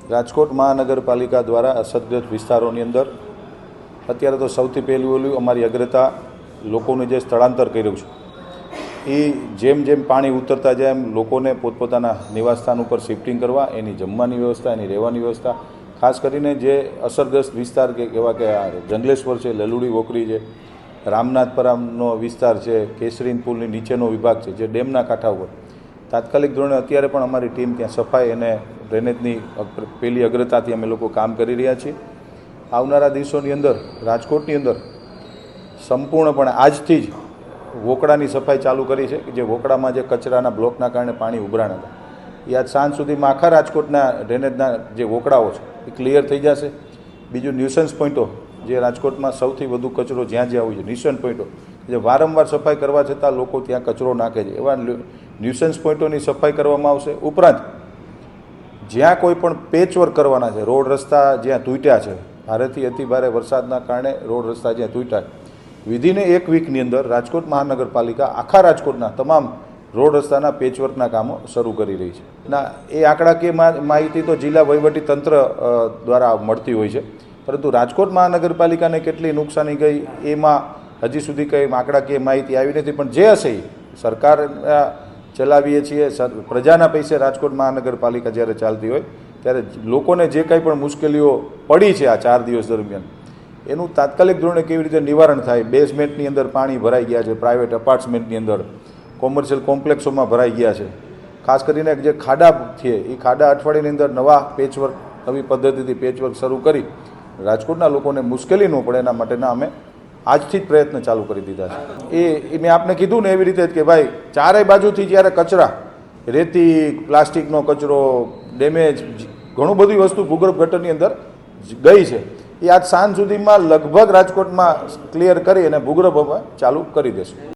રાજકોટ મહાનગરપાલિકા દ્વારા અસરગ્રસ્ત વિસ્તારોની અંદર અત્યારે તો સૌથી પહેલું અમારી અગ્રતા લોકોનું જે સ્થળાંતર કર્યું છે એ જેમ જેમ પાણી ઉતરતા જાય એમ લોકોને પોતપોતાના નિવાસસ્થાન ઉપર શિફ્ટિંગ કરવા, એની જમવાની વ્યવસ્થા, એની રહેવાની વ્યવસ્થા, ખાસ કરીને જે અસરગ્રસ્ત વિસ્તાર કે એવા કે જંગલેશ્વર છે, લલુડી વોકરી છે, રામનાથપરામનો વિસ્તાર છે, કેસરીન પુલની નીચેનો વિભાગ છે, જે ડેમના કાંઠા ઉપર તાત્કાલિક ધોરણે અત્યારે પણ અમારી ટીમ ત્યાં સફાઈ અને ડ્રેનેજની પહેલી અગ્રતાથી અમે લોકો કામ કરી રહ્યા છીએ. આવનારા દિવસોની અંદર રાજકોટની અંદર સંપૂર્ણપણે આજથી જ વોકડાની સફાઈ ચાલુ કરી છે, જે વોકડામાં જે કચરાના બ્લોકના કારણે પાણી ઉભરાણા હતા એ આજ સાંજ સુધીમાં આખા રાજકોટના ડ્રેનેજના જે વોકડાઓ છે એ ક્લિયર થઈ જશે. બીજું ન્યુસન્સ પોઈન્ટો, જે રાજકોટમાં સૌથી વધુ કચરો જ્યાં જ્યાં હોય છે, ન્યુસન્સ પોઈન્ટો જે વારંવાર સફાઈ કરવા છતાં લોકો ત્યાં કચરો નાખે છે, એવા ન્યુસન્સ પોઈન્ટોની સફાઈ કરવામાં આવશે. ઉપરાંત જ્યાં કોઈ પણ પેચવર્ક કરવાના છે, રોડ રસ્તા જ્યાં તૂટ્યા છે, ભારેથી અતિભારે વરસાદના કારણે રોડ રસ્તા જ્યાં તૂટ્યા, વિધિને 1 વીકની અંદર રાજકોટ મહાનગરપાલિકા આખા રાજકોટના તમામ રોડ રસ્તાના પેચવર્કના કામો શરૂ કરી રહી છે. એ આંકડાકીય માહિતી તો જિલ્લા વહીવટી તંત્ર દ્વારા મળતી હોય છે, પરંતુ રાજકોટ મહાનગરપાલિકાને કેટલી નુકસાની ગઈ એમાં હજી સુધી કંઈ આંકડાકીય માહિતી આવી નથી. પણ જે હશે સરકાર ચલાવીએ છીએ, પ્રજાના પૈસે રાજકોટ મહાનગરપાલિકા જ્યારે ચાલતી હોય ત્યારે લોકોને જે કંઈ પણ મુશ્કેલીઓ પડી છે આ 4 દિવસ દરમિયાન એનું તાત્કાલિક ધોરણે કેવી રીતે નિવારણ થાય. બેઝમેન્ટની અંદર પાણી ભરાઈ ગયા છે, પ્રાઇવેટ અપાર્ટમેન્ટની અંદર, કોમર્શિયલ કોમ્પ્લેક્સોમાં ભરાઈ ગયા છે. ખાસ કરીને જે ખાડા છે એ ખાડા અઠવાડિયાની અંદર નવા પેચવર્ક, નવી પદ્ધતિથી પેચવર્ક શરૂ કરી રાજકોટના લોકોને મુશ્કેલી ન પડે એના માટેના અમે આજથી જ પ્રયત્ન ચાલુ કરી દીધા છે. એ મેં આપને કીધું ને એવી રીતે જ કે ભાઈ ચારેય બાજુથી જ્યારે કચરા, રેતી, પ્લાસ્ટિકનો કચરો, ડેમેજ, ઘણું બધી વસ્તુ ભૂગર્ભ ગટરની અંદર ગઈ છે એ આજ સાંજ સુધીમાં લગભગ રાજકોટમાં ક્લિયર કરી અને ભૂગર્ભમાં ચાલુ કરી દેશું.